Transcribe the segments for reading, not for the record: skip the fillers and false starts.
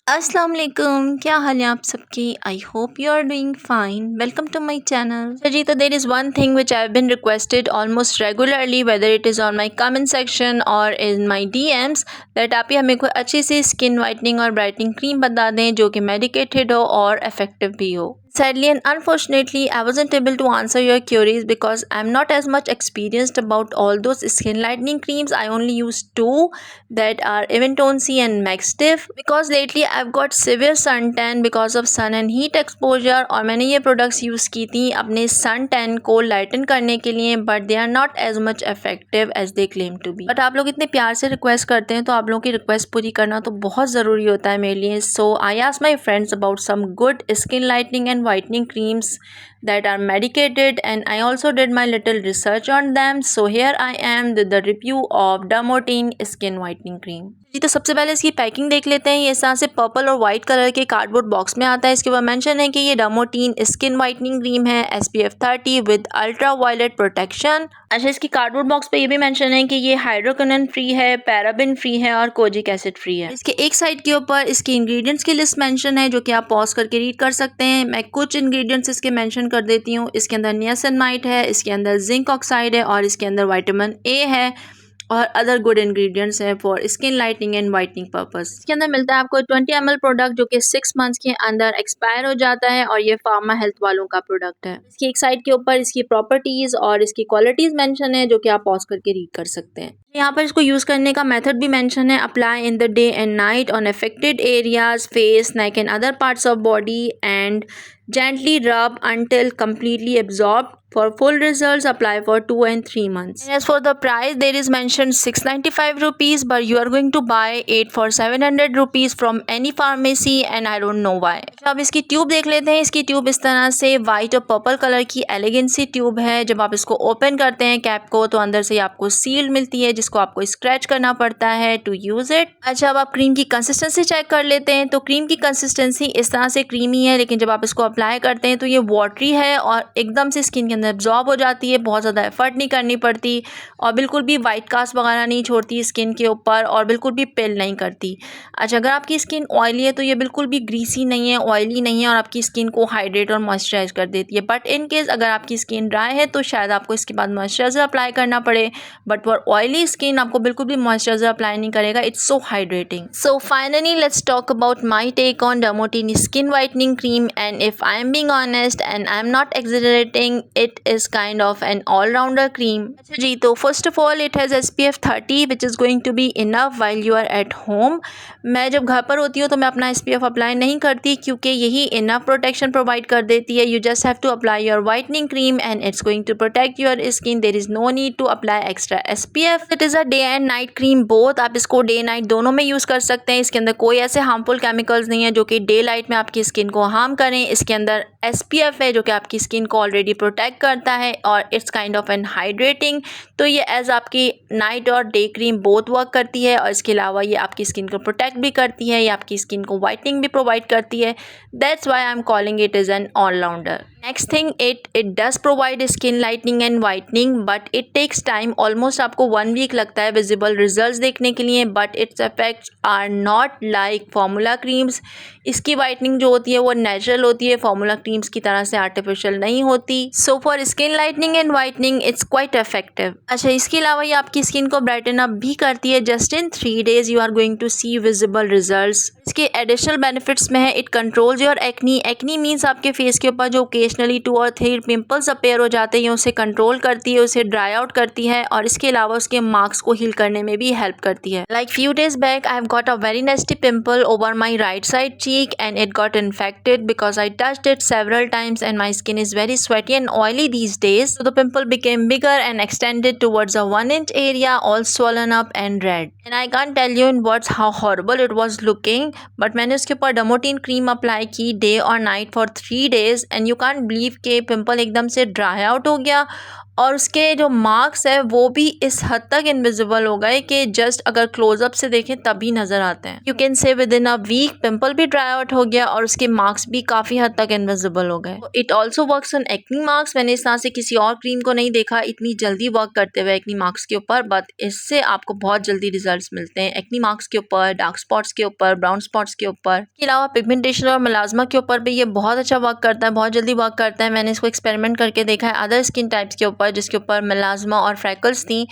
अस्सलाम वालेकुम, क्या हाल है आप सबके? I hope you are doing fine. Welcome to my channel. जी, तो there is one thing which I have been requested almost regularly, whether it is on my comment section और in my DMs, that आप ही हमें कोई अच्छी सी skin whitening और brightening cream बता दें जो कि मेडिकेटेड हो और इफेक्टिव भी हो। Sadly and unfortunately, I wasn't able to answer your queries because I'm not as much experienced about all those skin lightening creams. I only use two, that are Eventone C and Maxtif. Because lately I've got severe suntan because of sun and heat exposure और मैंने ये products use की थी अपने suntan को lighten करने के लिए, but they are not as much effective as they claim to be. But आप लोग इतने प्यार से request करते हैं तो आप लोगों की request पूरी करना तो बहुत ज़रूरी होता है मेरे लिए. So I asked my friends about some good skin lightening and whitening creams that are medicated, and I also did my little research on them. So here I am with the review of Dermotene Skin Whitening Cream. जी, तो सबसे पहले इसकी packing देख लेते हैं. ये इस तरह से पर्पल और वाइट कलर के कार्डबोर्ड बॉक्स में आता है. इसके ऊपर मेंशन है कि ये डर्मोटीन स्किन वाइटनिंग क्रीम है SPF 30 with ultra violet protection. अच्छा, इसकी कार्डबोर्ड बॉक्स पे ये भी मेंशन है कि ये हाइड्रोक्विनोन फ्री है, पैराबिन फ्री है और कोजिक एसिड फ्री है. इसके एक साइड के ऊपर इसके इंग्रेडिएंट्स की लिस्ट मेंशन है जो कि आप पॉज करके रीड कर सकते हैं. मैं कुछ इंग्रेडिएंट्स इसके मेंशन कर देती हूँ. इसके अंदर नियासिनामाइड है, इसके अंदर जिंक ऑक्साइड है और इसके अंदर विटामिन ए है और अदर गुड इंग्रेडिएंट्स हैं for skin lightening and whitening purpose. इसके अंदर मिलता है आपको 20 ml प्रोडक्ट जो कि 6 मंथ्स के अंदर एक्सपायर हो जाता है और ये फार्मा हेल्थ वालों का प्रोडक्ट है. इसकी एक साइड के ऊपर इसकी प्रॉपर्टीज और इसकी क्वालिटीज मेंशन है जो कि आप पॉज करके रीड कर सकते हैं. यहाँ पर इसको यूज करने का मेथड भी मेंशन है. Apply in the day and night on affected areas, face, neck and other parts of body and gently rub until completely absorbed. For full results, apply for 2 and 3 months. And as for the price, there is mentioned 695 rupees, but you are going to buy it for 700 rupees from any pharmacy, and I don't know why. अब इसकी tube देख लेते हैं. इसकी tube इस तरह से white और पर्पल कलर की एलिगेंट सी ट्यूब है. जब आप इसको ओपन करते हैं कैप को तो अंदर से आपको सील मिलती है जिसको आपको स्क्रैच करना पड़ता है टू यूज इट. अच्छा, अब आप क्रीम की कंसिस्टेंसी चेक कर लेते हैं. तो क्रीम की कंसिस्टेंसी इस तरह से क्रीमी है, लेकिन जब आप इसको अप्लाई करते हैं तो ये वाटरी है और एकदम से स्किन के अंदर एब्जॉर्ब हो जाती है. बहुत ज़्यादा एफर्ट नहीं करनी पड़ती और बिल्कुल भी वाइट कास्ट वगैरह नहीं छोड़ती स्किन के ऊपर और बिल्कुल भी पिल नहीं करती. अच्छा, अगर आपकी स्किन ऑयली है तो ये बिल्कुल भी ग्रीसी नहीं है, ऑयली नहीं है और आपकी स्किन को हाइड्रेट और मॉइस्चराइज कर देती है. बट इन केस अगर आपकी स्किन ड्राई है तो शायद आपको इसके बाद मॉइस्चराइजर अप्लाई करना पड़े. बट फॉर ऑयली स्किन आपको बिल्कुल भी मॉइस्चराइजर अप्लाई नहीं करेगा. It's so hydrating. So finally let's talk about my take on Dermotene skin whitening cream, and if I am being honest and I am not exaggerating, it is kind of an allrounder cream. अच्छा जी, तो first of all it has SPF 30 which is going to be enough while you are at home. मैं जब घर पर होती हूँ तो मैं अपना SPF अप्लाई नहीं करती क्योंकि यही इनफ प्रोटेक्शन प्रोवाइड कर देती है. You just have to apply your whitening cream and it's going to protect your skin. There is no need to apply extra SPF. It is a day and night cream both. आप इसको day night दोनों में use कर सकते हैं. इसके अंदर कोई ऐसे हार्मफुल केमिकल्स नहीं है जो कि डे लाइट में आपकी स्किन को हार्म करें. इसके अंदर SPF है जो कि आपकी स्किन को ऑलरेडी प्रोटेक्ट करता है और it's kind of an hydrating. तो ये एज आपकी नाइट और डे क्रीम बोथ वर्क करती है और इसके अलावा ये आपकी स्किन को प्रोटेक्ट भी करती है, ये आपकी स्किन को वाइटनिंग भी प्रोवाइड करती है. That's why I am calling it is an allrounder. Next thing, it does provide skin lightening and whitening but it takes time. Almost आपको 1 वीक लगता है विजिबल रिजल्ट्स देखने के लिए. But its effects are not like formula creams. इसकी whitening जो होती है वो नेचुरल होती है, फार्मूला क्रीम्स की तरह से आर्टिफिशियल नहीं होती. So for skin lightening and whitening it's quite effective. अच्छा, इसके अलावा ये आपकी स्किन को ब्राइटन अप भी करती है. Just in 3 days you are going to see visible results. इसके एडिशनल बेनिफिट्स में है it controls your acne. Acne means आपके फेस के ऊपर जो ओकेजनली 2 और 3 पिंपल्स अपेयर हो जाते हैं उसे कंट्रोल करती है, उसे ड्राई आउट करती है और इसके अलावा उसके मार्क्स को हील करने में भी हेल्प करती है. Like few days back I have got a very नेस्टी pimple over my right side cheek and it got infected because I touched it several times and my skin is very sweaty and oily these days. So the pimple became bigger and extended towards a 1-inch area, all swollen up and red. And I can't tell you in words how horrible it was looking. But मैंने उसके ऊपर Dermotene cream apply की day और night for 3 days and you can't believe कि pimple एकदम से dry out हो गया और उसके जो मार्क्स है वो भी इस हद तक इनविजिबल हो गए कि जस्ट अगर क्लोजअप से देखें तभी नजर आते हैं। You can say within a week pimple भी ड्राई आउट हो गया और उसके मार्क्स भी काफी हद तक इनविजिबल हो गए। It also works on acne marks. मैंने इस तरह से किसी और क्रीम को नहीं देखा इतनी जल्दी वर्क करते हुए एक्नी मार्क्स के ऊपर, बट इससे आपको बहुत जल्दी रिजल्ट्स मिलते हैं एक्नी मार्क्स के ऊपर, डार्क स्पॉट्स के ऊपर, ब्राउन स्पॉट्स के ऊपर। इसके अलावा पिगमेंटेशन और मेलाज्मा के ऊपर भी ये बहुत अच्छा वर्क करता है, बहुत जल्दी वर्क करता है। मैंने इसको एक्सपेरिमेंट करके देखा है अदर स्किन टाइप्स के ऊपर जिसके ऊपर मेलाज्मा और फ्रैकल्स थी,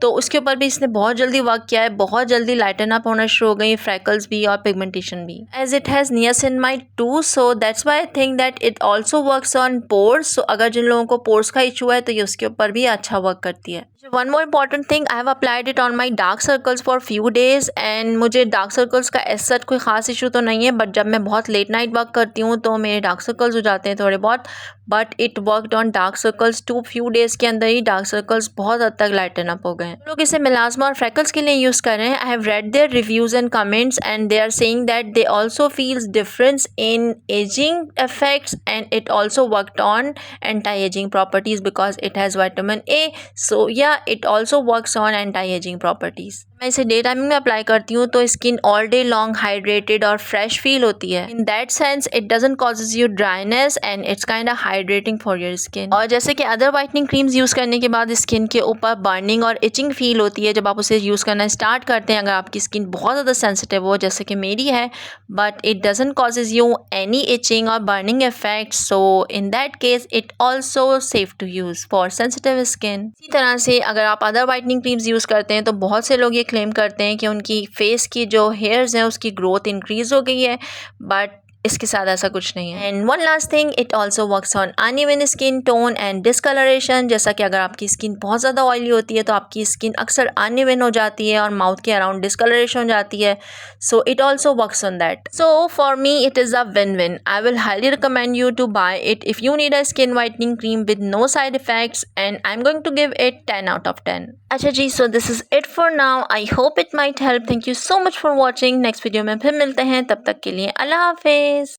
तो उसके ऊपर भी इसने बहुत जल्दी वर्क किया है, बहुत जल्दी लाइटन अप होना शुरू हो गई, फ्रैकल्स भी और पिगमेंटेशन भी। As it has niacinamide too, so that's why I think that it also works on pores. So अगर जिन लोगों को पोर्स का इशू है तो ये उसके ऊपर भी अच्छा वर्क करती है। One more important thing, I have applied it on my dark circles for few days and मुझे डार्क सर्कल्स का ऐसा कोई खास इशू तो नहीं है, बट जब मैं बहुत लेट नाइट वर्क करती हूँ तो मेरे डार्क सर्कल्स हो जाते हैं थोड़े बहुत, but it worked on dark circles too. Few days के अंदर ही डार्क सर्कल्स बहुत हद तक लाइटन अप हो गए हैं। लोग इसे मेलाज्मा और फ्रैकल्स के लिए यूज़ कर रहे हैं। I have read their reviews and comments and they are saying that they also feels difference in ageing effects and it also worked on anti ageing properties because it has vitamin A. So yeah it also works on anti ageing properties. मैं इसे day timing में apply करती हूँ तो skin all day long hydrated और fresh feel होती है। In that sense it doesn't causes you dryness and it's kind of hydrating for your skin. और जैसे कि अदर वाइटनिंग क्रीम्स यूज़ करने के बाद स्किन के ऊपर बर्निंग और इचिंग फील होती है जब आप उसे यूज़ करना स्टार्ट करते हैं, अगर आपकी स्किन बहुत ज़्यादा सेंसिटिव हो जैसे कि मेरी है, but it doesn't causes you any itching और burning effect. So in that case it also safe to use for sensitive skin. इसी तरह से अगर आप अदर वाइटनिंग क्रीम्स यूज़ करते हैं तो बहुत से लोग ये क्लेम करते हैं कि उनकी फेस की जो हेयर्स हैं उसकी ग्रोथ इंक्रीज हो गई है, बट इसके साथ ऐसा कुछ नहीं है। And one last thing, it also works on uneven skin tone and discolouration. जैसा कि अगर आपकी स्किन बहुत ज़्यादा ऑयली होती है तो आपकी स्किन अक्सर अनइवन हो जाती है और माउथ के अराउंड डिस्कलरेशन हो जाती है। So it also works on that. So for me it is a win win. I will highly recommend you to buy it if you need a skin whitening cream with no side effects and I am going to give it 10 out of 10। अच्छा जी, so this is it for now. I hope it might help. Thank you so much for watching. Next video में फिर मिलते हैं, तब तक के लिए अल्लाह हाफिज़।